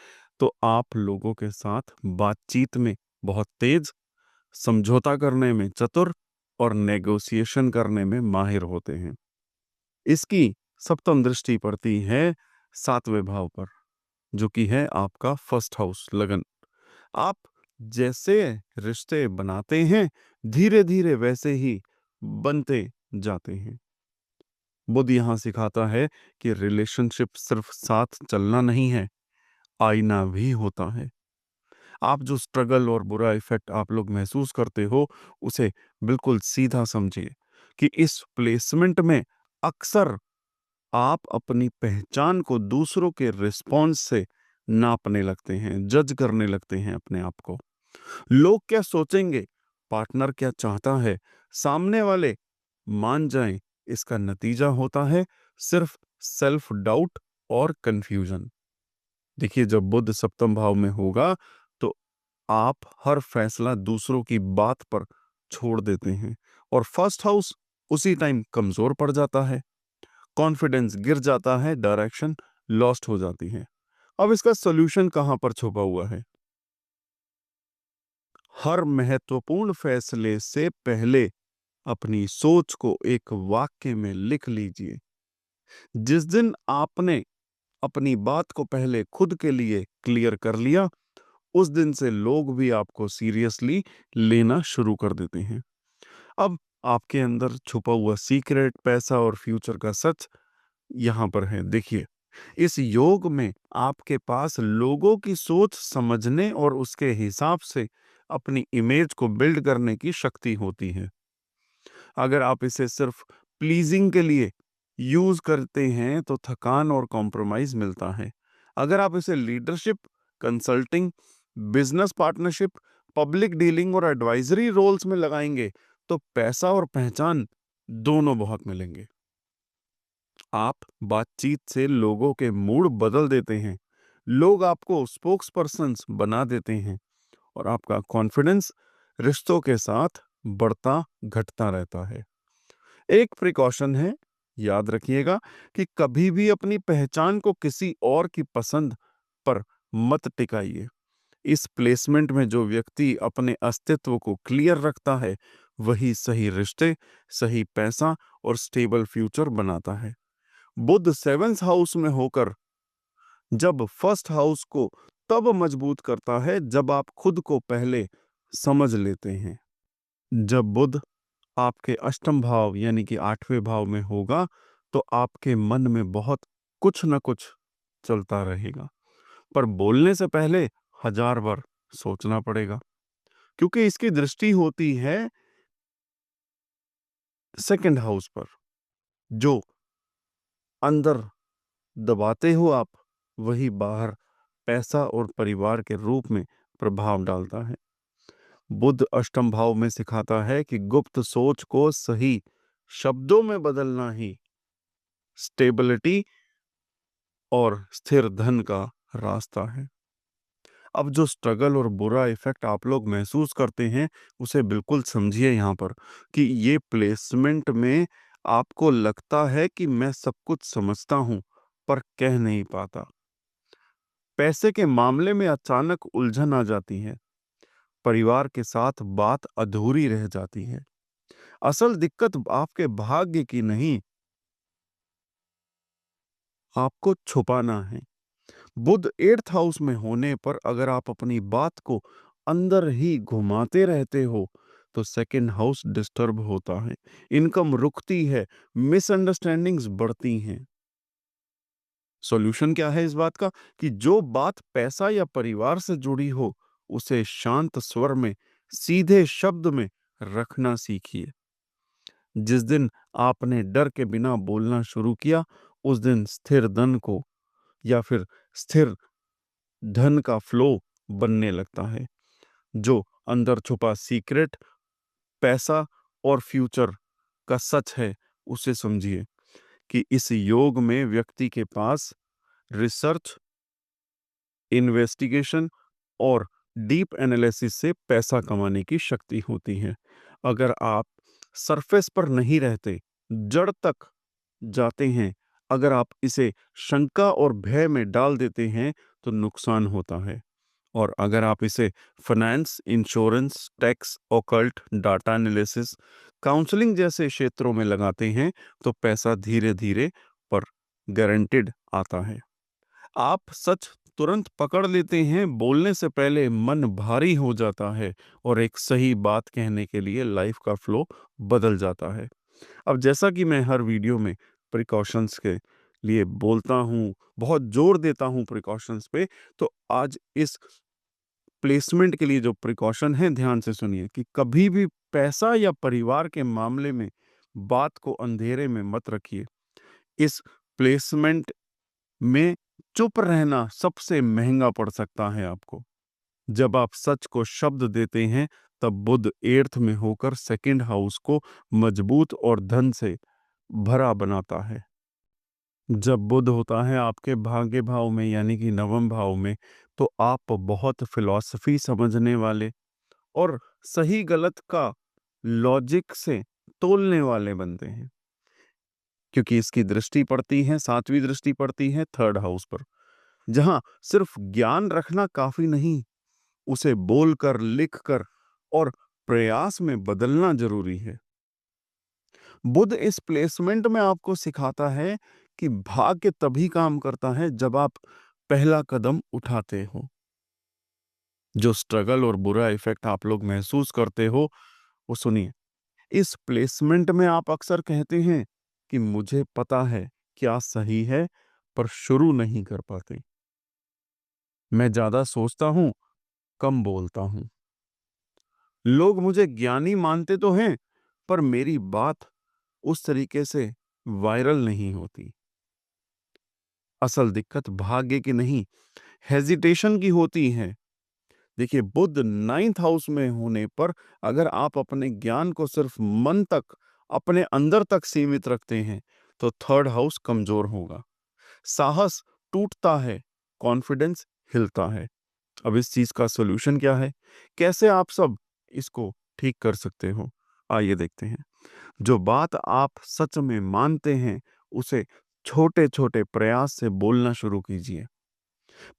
तो आप लोगों के साथ बातचीत में बहुत तेज, समझौता करने में चतुर और नेगोशिएशन करने में माहिर होते हैं। इसकी सप्तम दृष्टि पड़ती है सातवें भाव पर, जो कि है आपका फर्स्ट हाउस, लगन। आप जैसे रिश्ते बनाते हैं धीरे धीरे वैसे ही बनते जाते हैं। बुद्ध यहां सिखाता है कि रिलेशनशिप सिर्फ साथ चलना नहीं है, आईना भी होता है। आप जो स्ट्रगल और बुरा इफेक्ट आप लोग महसूस करते हो उसे बिल्कुल सीधा समझिए कि इस प्लेसमेंट में अक्सर आप अपनी पहचान को दूसरों के रिस्पॉन्स से नापने लगते हैं, जज करने लगते हैं अपने आप को। लोग क्या सोचेंगे, पार्टनर क्या चाहता है, सामने वाले मान जाएं, इसका नतीजा होता है सिर्फ सेल्फ डाउट और कंफ्यूजन। देखिए, जब बुध सप्तम भाव में होगा तो आप हर फैसला दूसरों की बात पर छोड़ देते हैं और फर्स्ट हाउस उसी टाइम कमजोर पड़ जाता है, कॉन्फिडेंस गिर जाता है, डायरेक्शन लॉस्ट हो जाती है। अब इसका सॉल्यूशन कहां पर छुपा हुआ है? हर महत्वपूर्ण फैसले से पहले अपनी सोच को एक वाक्य में लिख लीजिए। जिस दिन आपने अपनी बात को पहले खुद के लिए क्लियर कर लिया, उस दिन से लोग भी आपको सीरियसली लेना शुरू कर देते हैं। अब आपके अंदर छुपा हुआ सीक्रेट, पैसा और फ्यूचर का सच यहां पर है। देखिए, इस योग में आपके पास लोगों की सोच समझने और उसके हिसाब से अपनी इमेज को बिल्ड करने की शक्ति होती है। अगर आप इसे सिर्फ प्लीजिंग के लिए यूज करते हैं तो थकान और कॉम्प्रोमाइज मिलता है। अगर आप इसे leadership, consulting, business partnership, public dealing और एडवाइजरी रोल्स में लगाएंगे तो पैसा और पहचान दोनों बहुत मिलेंगे। आप बातचीत से लोगों के मूड बदल देते हैं, लोग आपको स्पोक्स पर्सन्स बना देते हैं और आपका कॉन्फिडेंस रिश्तों के साथ बढ़ता घटता रहता है। एक प्रिकॉशन है, याद रखिएगा कि कभी भी अपनी पहचान को किसी और की पसंद पर मत टिकाइए। इस प्लेसमेंट में जो व्यक्ति अपने अस्तित्व को क्लियर रखता है वही सही रिश्ते, सही पैसा और स्टेबल फ्यूचर बनाता है। बुध सेवेंथ हाउस में होकर जब फर्स्ट हाउस को तब मजबूत करता है जब आप खुद को पहले समझ लेते हैं। जब बुध आपके अष्टम भाव यानी कि आठवें भाव में होगा तो आपके मन में बहुत कुछ न कुछ चलता रहेगा, पर बोलने से पहले हजार बार सोचना पड़ेगा, क्योंकि इसकी दृष्टि होती है सेकंड हाउस पर। जो अंदर दबाते हो आप, वही बाहर पैसा और परिवार के रूप में प्रभाव डालता है। बुध अष्टम भाव में सिखाता है कि गुप्त सोच को सही शब्दों में बदलना ही स्टेबिलिटी और स्थिर धन का रास्ता है। अब जो स्ट्रगल और बुरा इफ़ेक्ट आप लोग महसूस करते हैं, उसे बिल्कुल समझिए यहाँ पर कि ये प्लेसमेंट में आपको लगता है कि मैं सब कुछ समझता हूँ, पर कह नहीं पाता। पैसे के मामले में अचानक उलझन आ जाती है। परिवार के साथ बात अधूरी रह जाती है। असल दिक्कत आपके भाग्य की नहीं, आपको छुपाना है। बुध 8th हाउस में होने पर अगर आप अपनी बात को अंदर ही घुमाते रहते हो, तो सेकंड हाउस डिस्टर्ब होता है, इनकम रुकती है, मिसअंडरस्टैंडिंग्स बढ़ती हैं। सॉल्यूशन क्या है इस बात का कि जो बात पैसा या परिवार से जुड़ी हो, उसे शांत स्वर में, सीधे शब्द में रखना सीखिए। जिस दिन आपने डर के बिना बोलना शुरू किया, उस दिन स्थिर धन को या फिर स्थिर धन का फ्लो बनने लगता है। जो अंदर छुपा सीक्रेट, पैसा और फ्यूचर का सच है, उसे समझिए कि इस योग में व्यक्ति के पास रिसर्च, इन्वेस्टिगेशन और डीप एनालिसिस से पैसा कमाने की शक्ति होती है। अगर आप सरफेस पर नहीं रहते, जड़ तक जाते हैं, अगर आप इसे शंका और भय में डाल देते हैं, तो नुकसान होता है। और अगर आप इसे finance, insurance, tax, occult, data analysis, counselling जैसे क्षेत्रों में लगाते हैं, तो पैसा धीरे-धीरे पर गारंटीड आता है। आप सच तुरंत पकड़ लेते हैं, बोलने से पहले मन भारी हो जाता है और एक सही बात कहने के लिए लाइफ का फ्लो बदल जाता है। अब जैसा कि मैं हर वीडियो में प्रिकॉशंस के लिए बोलता हूँ, बहुत जोर देता हूँ प्रिकॉशंस पे, तो आज इस प्लेसमेंट के लिए जो प्रिकॉशन है, ध्यान से सुनिए कि कभी भी पैसा या परिवार के मामले में बात को अंधेरे में मत रखिए। इस प्लेसमेंट में चुप रहना सबसे महंगा पड़ सकता है आपको। जब आप सच को शब्द देते हैं, तब बुध 8th में होकर सेकंड हाउस को मजबूत और धन से भरा बनाता है। जब बुध होता है आपके भाग्य भाव में यानी कि नवम भाव में, तो आप बहुत फिलॉसफी समझने वाले और सही गलत का लॉजिक से तोलने वाले बनते हैं, क्योंकि इसकी दृष्टि पड़ती है, 7वीं दृष्टि पड़ती है 3rd हाउस पर, जहां सिर्फ ज्ञान रखना काफी नहीं, उसे बोलकर, लिखकर और प्रयास में बदलना जरूरी है। बुध इस प्लेसमेंट में आपको सिखाता है कि भाग्य तभी काम करता है जब आप पहला कदम उठाते हो। जो स्ट्रगल और बुरा इफेक्ट आप लोग महसूस करते हो, वो सुनिए। इस प्लेसमेंट में आप अक्सर कहते हैं कि मुझे पता है क्या सही है, पर शुरू नहीं कर पाते। मैं ज्यादा सोचता हूं, कम बोलता हूं। लोग मुझे ज्ञानी मानते तो हैं, पर मेरी बात उस तरीके से वायरल नहीं होती। असल दिक्कत भाग्य की नहीं, हेजिटेशन की होती है। देखिए, बुध 9th हाउस में होने पर अगर आप अपने ज्ञान को सिर्फ मन तक, अपने अंदर तक सीमित रखते हैं, तो 3rd हाउस कमजोर होगा। साहस टूटता है, कॉन्फिडेंस हिलता है। अब इस चीज का सॉल्यूशन क्या है? कैसे आप सब इसको ठीक कर सकते हो? आइए देखते हैं। जो बात आप सच में मानते हैं, उसे छोटे-छोटे प्रयास से बोलना शुरू कीजिए।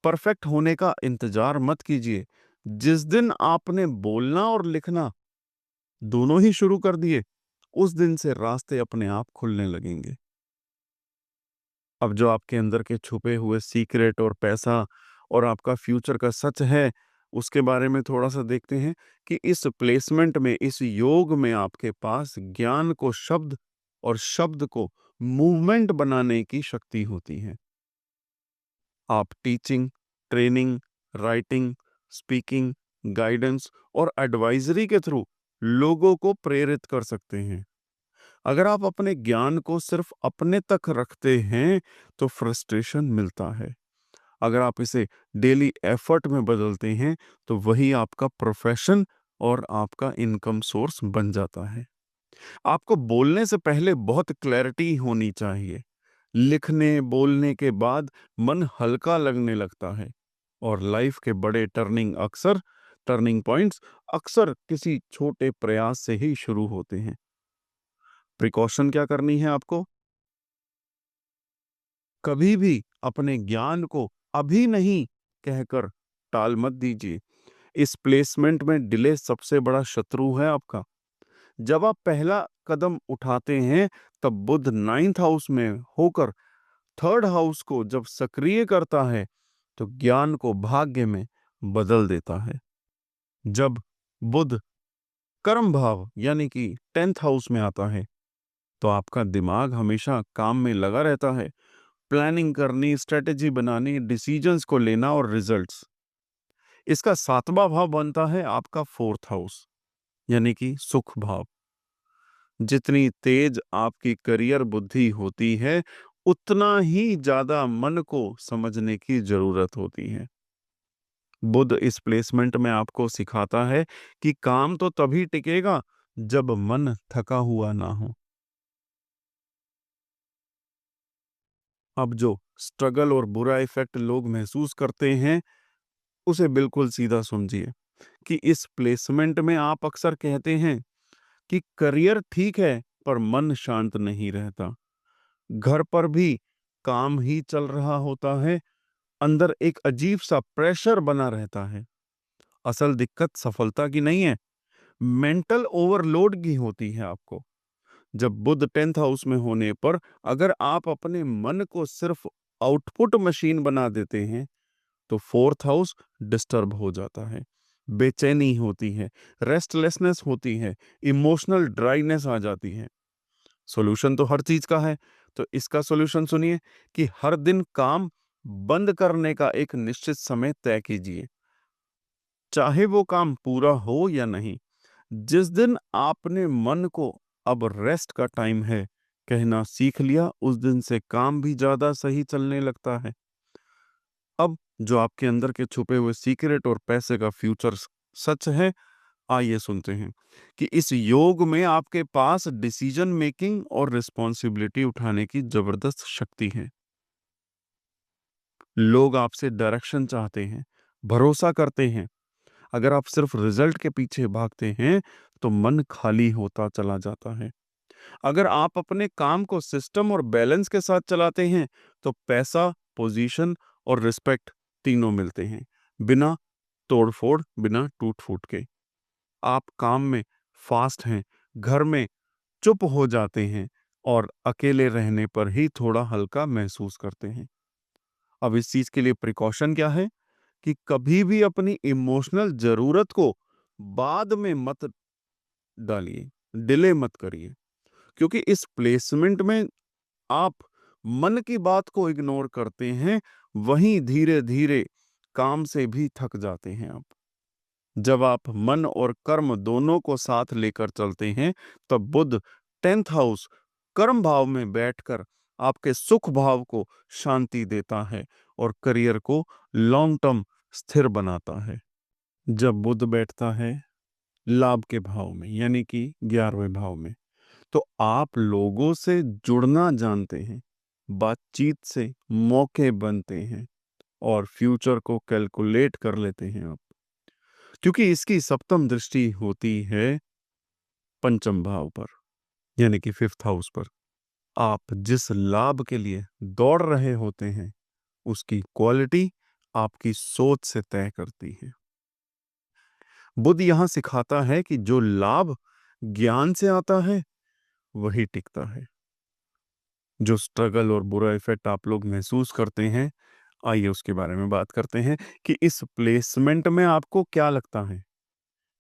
परफेक्ट होने का इंतजार मत कीजिए। जिस दिन आपने बोलना और लिखना दोनों ही शुरू कर दिए, उस दिन से रास्ते अपने आप खुलने लगेंगे। अब जो आपके अंदर के छुपे हुए सीक्रेट और पैसा और आपका फ्यूचर का सच है, उसके बारे में थोड़ा-सा देखते हैं कि इस प्लेसमेंट में, इस योग में आपके पास ज्ञान को शब्द और शब्द को मूवमेंट बनाने की शक्ति होती है। आप teaching, training, writing, speaking, guidance और एडवाइजरी के थ्रू लोगों को प्रेरित कर सकते हैं। अगर आप अपने ज्ञान को सिर्फ अपने तक रखते हैं, तो फ्रस्ट्रेशन मिलता है। अगर आप इसे डेली एफर्ट में बदलते हैं, तो वही आपका प्रोफेशन और आपका इनकम सोर्स बन जाता है। आपको बोलने से पहले बहुत क्लैरिटी होनी चाहिए, लिखने बोलने के बाद मन हल्का लगने लगता है और लाइफ के बड़े टर्निंग पॉइंट्स अक्सर किसी छोटे प्रयास से ही शुरू होते हैं। प्रिकॉशन क्या करनी है आपको? कभी भी अपने ज्ञान को अभी नहीं कहकर टाल मत दीजिए। इस प्लेसमेंट में डिले सबसे बड़ा शत्रु है आपका। जब आप पहला कदम उठाते हैं, तब बुध 9th हाउस में होकर 3rd हाउस को जब सक्रिय करता है, तो ज्ञान को भाग्य में बदल देता है। जब बुध कर्म भाव यानी कि 10th हाउस में आता है, तो आपका दिमाग हमेशा काम में लगा रहता है। प्लानिंग करनी, स्ट्रेटेजी बनानी, डिसीजंस को लेना और रिजल्ट्स। इसका 7वां भाव बनता है आपका 4th हाउस यानी कि सुख भाव। जितनी तेज आपकी करियर बुद्धि होती है, उतना ही ज्यादा मन को समझने की जरूरत होती है। बुध इस प्लेसमेंट में आपको सिखाता है कि काम तो तभी टिकेगा जब मन थका हुआ ना हो। अब जो स्ट्रगल और बुरा इफेक्ट लोग महसूस करते हैं, उसे बिल्कुल सीधा समझिए कि इस प्लेसमेंट में आप अक्सर कहते हैं कि करियर ठीक है पर मन शांत नहीं रहता। घर पर भी काम ही चल रहा होता है, अंदर एक अजीब सा प्रेशर बना रहता है। असल दिक्कत सफलता की नहीं है, मेंटल ओवरलोड की होती है आपको। जब बुध 10th हाउस में होने पर अगर आप अपने मन को सिर्फ आउटपुट मशीन बना देते हैं, तो 4th हाउस डिस्टर्ब हो जाता है। बेचैनी होती है, रेस्टलेसनेस होती है, इमोशनल ड्राइनेस आ जाती है। सॉल्यूशन तो हर चीज का है, तो इसका सॉल्यूशन सुनिए कि हर दिन काम बंद करने का एक निश्चित समय तय कीजिए, चाहे वो काम पूरा हो या नहीं। जिस दिन आपने मन को अब रेस्ट का टाइम है कहना सीख लिया, उस दिन से काम भी ज्यादा सही चलने लगता है। अब जो आपके अंदर के छुपे हुए सीक्रेट और पैसे का फ्यूचर सच है, आइए सुनते हैं कि इस योग में आपके पास डिसीजन मेकिंग और रिस्पॉन्सिबिलिटी उठाने की जबरदस्त शक्ति है। लोग आपसे डायरेक्शन चाहते हैं, भरोसा करते हैं। अगर आप सिर्फ रिजल्ट के पीछे भागते हैं, तो मन खाली होता चला जाता है। अगर आप अपने काम को सिस्टम और बैलेंस के साथ चलाते हैं, तो पैसा, पोजीशन और रिस्पेक्ट तीनों मिलते हैं, बिना तोड़फोड़, बिना टूट फूट के। आप काम में फास्ट हैं, घर में चुप हो जाते हैं और अकेले रहने पर ही थोड़ा हल्का महसूस करते हैं। अब इस चीज के लिए प्रिकॉशन क्या है कि कभी भी अपनी इमोशनल जरूरत को बाद में मत डालिए, डिले मत करिए, क्योंकि इस प्लेसमेंट में आप मन की बात को इग्नोर करते हैं, वहीं धीरे धीरे काम से भी थक जाते हैं आप। जब आप मन और कर्म दोनों को साथ लेकर चलते हैं, तब बुध 10th हाउस कर्म भाव में बैठकर आपके सुख भाव को शांति देता है और करियर को लॉन्ग टर्म स्थिर बनाता है। जब बुध बैठता है लाभ के भाव में यानी कि 11वें भाव में, तो आप लोगों से जुड़ना जानते हैं, बातचीत से मौके बनते हैं और फ्यूचर को कैलकुलेट कर लेते हैं आप, क्योंकि इसकी सप्तम दृष्टि होती है पंचम भाव पर यानी कि 5th हाउस पर। आप जिस लाभ के लिए दौड़ रहे होते हैं, उसकी क्वालिटी आपकी सोच से तय करती है। बुद्ध यहां सिखाता है कि जो लाभ ज्ञान से आता है, वही टिकता है। जो स्ट्रगल और बुरा इफेक्ट आप लोग महसूस करते हैं, आइए उसके बारे में बात करते हैं कि इस प्लेसमेंट में आपको क्या लगता है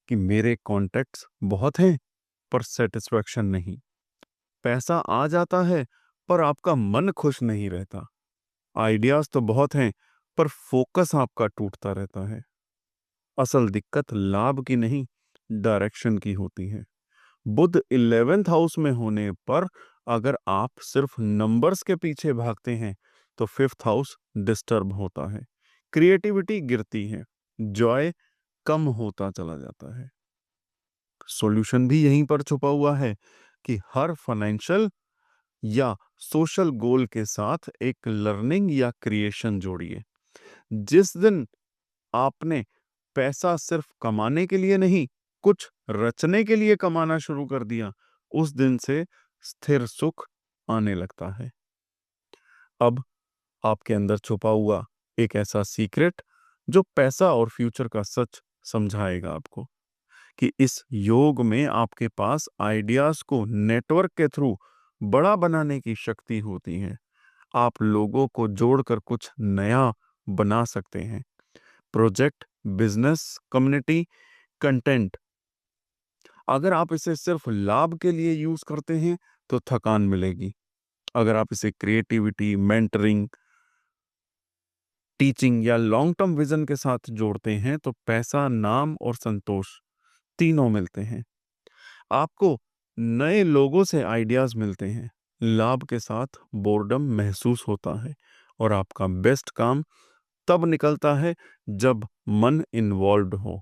कि मेरे कॉन्टेक्ट्स बहुत हैं पर सेटिस्फेक्शन नहीं, पैसा आ जाता है पर आपका मन खुश नहीं रहता, आइडियाज तो बहुत हैं पर फोकस आपका टूटता रहता है। असल दिक्कत लाभ की नहीं, डायरेक्शन की होती है। बुध 11th हाउस में होने पर अगर आप सिर्फ नंबर्स के पीछे भागते हैं, तो 5th हाउस डिस्टर्ब होता है, क्रिएटिविटी गिरती है, जॉय कम होता चला जाता है। सॉल्यूशन भी यहीं पर छुपा हुआ है कि हर फाइनेंशियल या सोशल गोल के साथ एक लर्निंग या क्रिएशन जोड़िए। जिस दिन आपने पैसा सिर्फ कमाने के लिए नहीं, कुछ रचने के लिए कमाना शुरू कर दिया, उस दिन से स्थिर सुख आने लगता है। अब आपके अंदर छुपा हुआ एक ऐसा सीक्रेट जो पैसा और फ्यूचर का सच समझाएगा आपको कि इस योग में आपके पास आइडियाज को नेटवर्क के थ्रू बड़ा बनाने की शक्ति होती है। आप लोगों को जोड़कर कुछ नया बना सकते हैं। Project, business, community, content. अगर आप इसे सिर्फ लाभ के लिए यूज करते हैं तो थकान मिलेगी। अगर आप इसे क्रिएटिविटी, मेंटरिंग, टीचिंग या लॉन्ग टर्म विजन के साथ जोड़ते हैं तो पैसा, नाम और संतोष तीनों मिलते हैं। आपको नए लोगों से आइडियाज मिलते हैं, लाभ के साथ बोर्डम महसूस होता है और आपका बेस्ट काम तब निकलता है जब मन इन्वॉल्व्ड हो।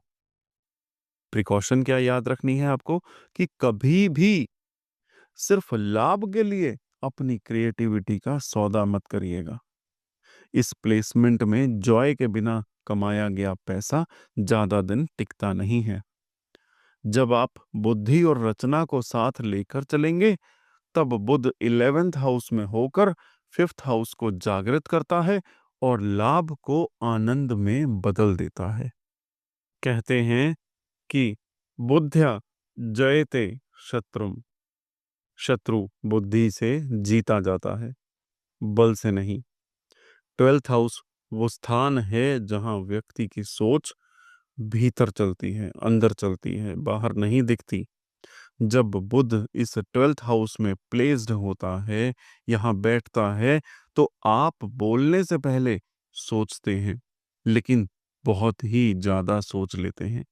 प्रिकॉशन क्या याद रखनी है आपको कि कभी भी सिर्फ लाभ के लिए अपनी क्रिएटिविटी का सौदा मत करिएगा। इस प्लेसमेंट में जॉय के बिना कमाया गया पैसा ज्यादा दिन टिकता नहीं है। जब आप बुद्धि और रचना को साथ लेकर चलेंगे तब बुध 11th हाउस में होकर 5th हाउस को जागृत करता है और लाभ को आनंद में बदल देता है। कहते हैं कि बुद्ध्या जयते शत्रुम, शत्रु बुद्धि से जीता जाता है, बल से नहीं। 12th हाउस वो स्थान है जहां व्यक्ति की सोच भीतर चलती है, अंदर चलती है, बाहर नहीं दिखती। जब बुध इस 12th हाउस में प्लेस्ड होता है, यहाँ बैठता है, तो आप बोलने से पहले सोचते हैं, लेकिन बहुत ही ज्यादा सोच लेते हैं।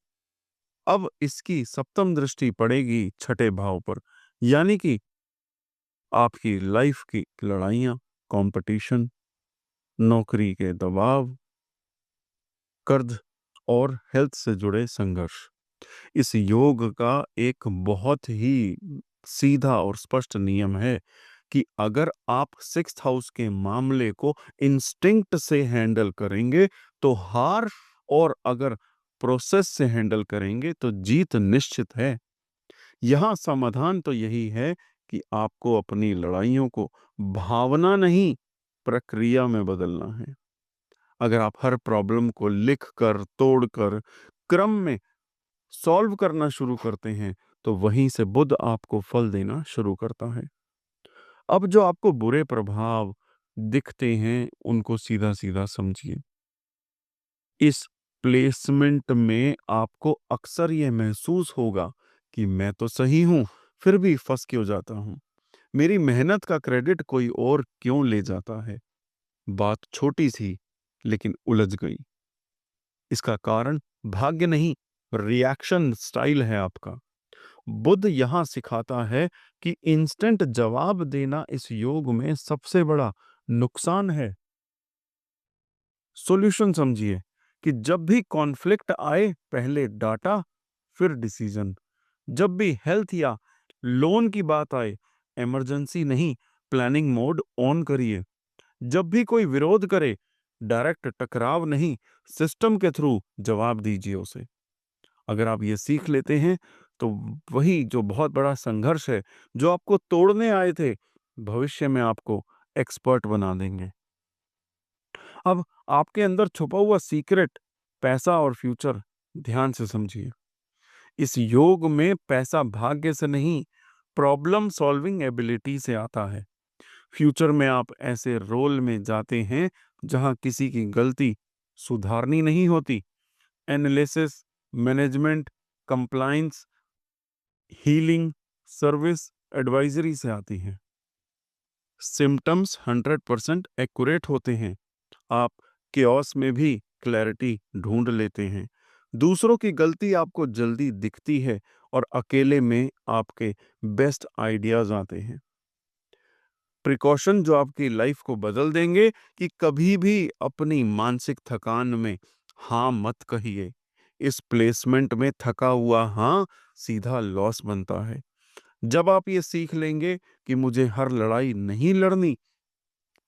अब इसकी सप्तम दृष्टि पड़ेगी छठे भाव पर, यानी कि आपकी लाइफ की लड़ाइयाँ, कंपटीशन, नौकरी के दबाव, कर्ज और हेल्थ से जुड़े संघर्ष। इस योग का एक बहुत ही सीधा और स्पष्ट नियम है कि अगर आप 6th हाउस के मामले को इंस्टिंक्ट से हैंडल करेंगे तो हार, और अगर प्रोसेस से हैंडल करेंगे तो जीत निश्चित है। यहाँ समाधान तो यही है कि आपको अपनी लड़ाइयों को भावना नहीं, प्रक्रिया में बदलना है। अगर आप हर प्रॉब्लम को लिख कर, तोड़ कर, क्रम में सॉल्व करना शुरू करते हैं तो वहीं से बुध आपको फल देना शुरू करता है। अब जो आपको बुरे प्रभाव दिखते हैं उनको सीधा सीधा समझिए। इस प्लेसमेंट में आपको अक्सर यह महसूस होगा कि मैं तो सही हूं, फिर भी फंस क्यों जाता हूं, मेरी मेहनत का क्रेडिट कोई और क्यों ले जाता है। बात छोटी सी लेकिन उलझ गई। इसका कारण भाग्य नहीं, रिएक्शन स्टाइल है आपका। बुद्ध यहां सिखाता है कि इंस्टेंट जवाब देना इस योग में सबसे बड़ा नुकसान है। सॉल्यूशन समझिए कि जब भी कॉन्फ्लिक्ट आए पहले डाटा, फिर डिसीजन। जब भी हेल्थ या लोन की बात आए, इमरजेंसी नहीं, प्लानिंग मोड ऑन करिए। जब भी कोई विरोध करे, डायरेक्ट टकराव नहीं, सिस्टम के थ्रू जवाब दीजिए उसे। अगर आप ये सीख लेते हैं तो वही जो बहुत बड़ा संघर्ष है, जो आपको तोड़ने आए थे, भविष्य में आपको एक्सपर्ट बना देंगे। अब आपके अंदर छुपा हुआ सीक्रेट, पैसा और फ्यूचर, ध्यान से समझिए। इस योग में पैसा भाग्य से नहीं, प्रॉब्लम सॉल्विंग एबिलिटी से आता है। फ्यूचर में आप ऐसे रोल में जाते हैं जहां किसी की गलती सुधारनी नहीं होती। Analysis, management, compliance, healing, service, advisory से आती हैं। सिम्टम्स 100% एक्यूरेट होते हैं। आप केओस में भी क्लैरिटी ढूंढ लेते हैं। दूसरों की गलती आपको जल्दी दिखती है और अकेले में आपके बेस्ट आइडियाज आते हैं। प्रिकॉशन जो आपकी लाइफ को बदल देंगे कि कभी भी अपनी मानसिक थकान में हाँ मत कहिए। इस प्लेसमेंट में थका हुआ हाँ सीधा लॉस बनता है। जब आप ये सीख लेंगे कि मुझे हर लड़ाई नहीं लड़नी,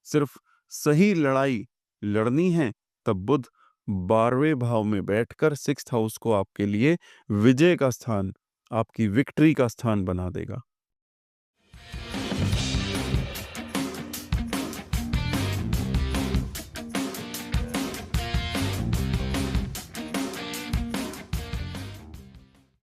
सिर्फ सही लड़ाई लड़नी है, तब बुध 12वें भाव में बैठकर 6th हाउस को आपके लिए विजय का स्थान, आपकी विक्ट्री का स्थान बना देगा।